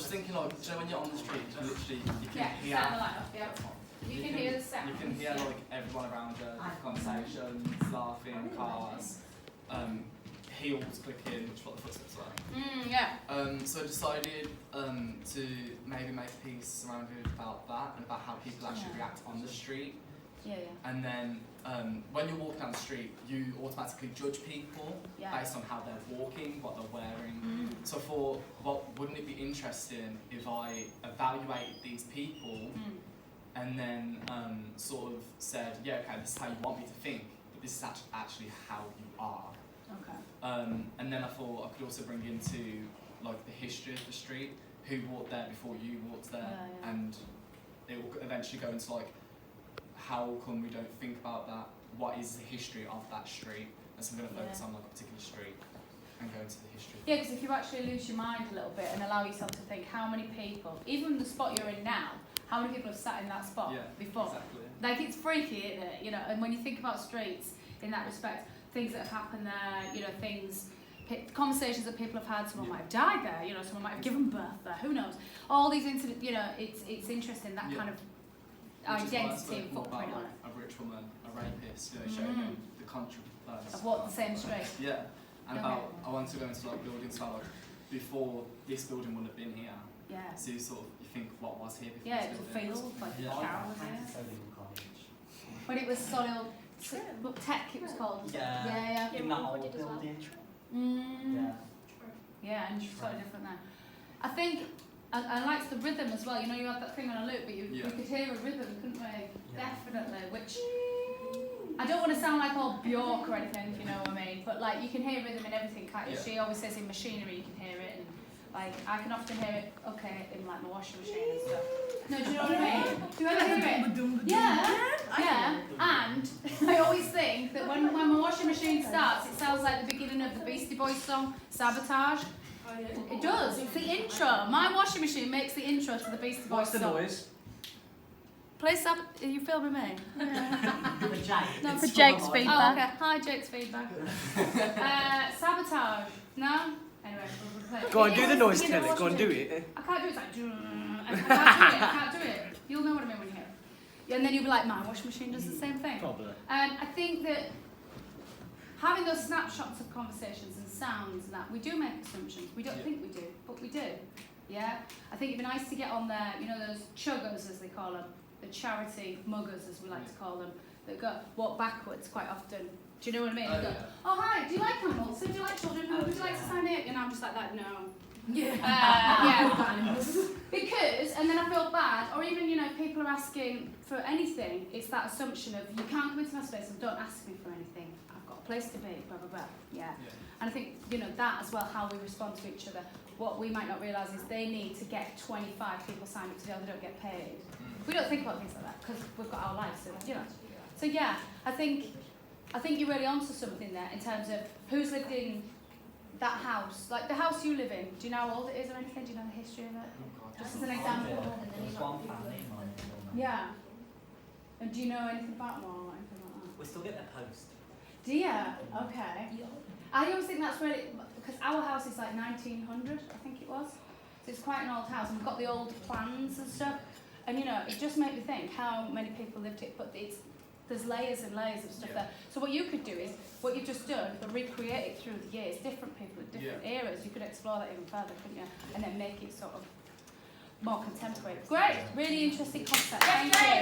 just thinking, like, do you know when you're on the street, you literally, you can hear. Set the light off, yeah. You can hear the sound. You can hear like everyone around you, conversations, laughing, cars, heels clicking, which is what the footsteps were. Yeah. So I decided to maybe make a piece surrounded about that and about how people actually react on the street. Yeah. And then when you're walking down the street, you automatically judge people based on how they're walking, what they're wearing. So I thought, well, wouldn't it be interesting if I evaluated these people and then sort of said, yeah, okay, this is how you want me to think, but this is actually how you are. Okay. And then I thought I could also bring into like the history of the street, who walked there before you walked there, and it will eventually go into like, how come we don't think about that? What is the history of that street? And so I'm going to focus on like a particular street and go into the history. Yeah, because if you actually lose your mind a little bit and allow yourself to think how many people, even the spot you're in now, how many people have sat in that spot before? Exactly. Like, it's freaky, isn't it? You know, and when you think about streets in that respect, things that have happened there, you know, things, conversations that people have had, someone might have died there, you know, someone might have given birth there, who knows? All these incidents, you know, it's interesting, that kind of identity and footprint on it. A rich woman, a rapist, you know, showing the contrast of what the same street. Yeah, and about, I want to go into like buildings like before this building would have been here. Yeah. So you sort of, you think what was here before Yeah, this it was a building. field, like Yeah. a cow was here. When it was Solihull Tech, it was called. Yeah. In that old building. Yeah. Yeah, and it's slightly different there. I think I liked the rhythm as well. You know, you had that thing on a loop, but we could hear a rhythm, couldn't we? Yeah. Definitely. Which I don't want to sound like all Bjork or anything, if you know what I mean. But like, you can hear rhythm in everything, can't you? Yeah. She always says in machinery you can hear it, and like I can often hear it. Okay, in like my washing machine and stuff. No, do you know what I mean? Do you ever hear it? Yeah. And I always think that when my washing machine starts, it sounds like the beginning of the Beastie Boys song "Sabotage." It does. It's the intro. My washing machine makes the intro to the Beastie Boys What's the song. noise? Play Are you filming me? For Jake. No, for Jake's feedback. Oh, okay. Hi, Jake's feedback. Sabotage. No? Anyway, we'll play it. Go on, It do is the the noise, beginning of Kelly. Go on, washing do machine. it. I can't do it. It's like... I can't do it. You'll know what I mean when you hear it. Yeah, and then you'll be like, my washing machine does the same thing. Probably. I think that having those snapshots of conversations and sounds and that, we do make assumptions. We don't think we do, but we do. Yeah? I think it'd be nice to get on there, you know, those chuggers, as they call them, the charity muggers, as we like to call them, that walk backwards quite often. Do you know what I mean? Go, oh, hi, do you like animals? So do you like children? Would you like to sign it? And I'm just like that, no. Yeah. Because, and then I feel bad, or even, you know, people are asking for anything, it's that assumption of, you can't come into my space and don't ask me for anything. I've got a place to be, blah, blah, blah. Yeah. And I think, you know, that as well, how we respond to each other. What we might not realise is they need to get 25 people signed up to the other, they don't get paid. We don't think about things like that, because we've got our lives, so, you know. So yeah, I think you're really onto something there in terms of who's lived in that house, like the house you live in. Do you know how old it is or anything? Do you know the history of it? Just as an example. There was one family in mine. Yeah. And do you know anything about them or anything like that? We still get their post. Do you? Okay. I always think that's really, because our house is like 1900, I think it was. So it's quite an old house, and we've got the old plans and stuff. And you know, it just made me think how many people lived it, but there's layers and layers of stuff there. So what you could do is, what you've just done, but recreate it through the years, different people at different eras. You could explore that even further, couldn't you? And then make it sort of more contemporary. Great, really interesting concept. Thank you.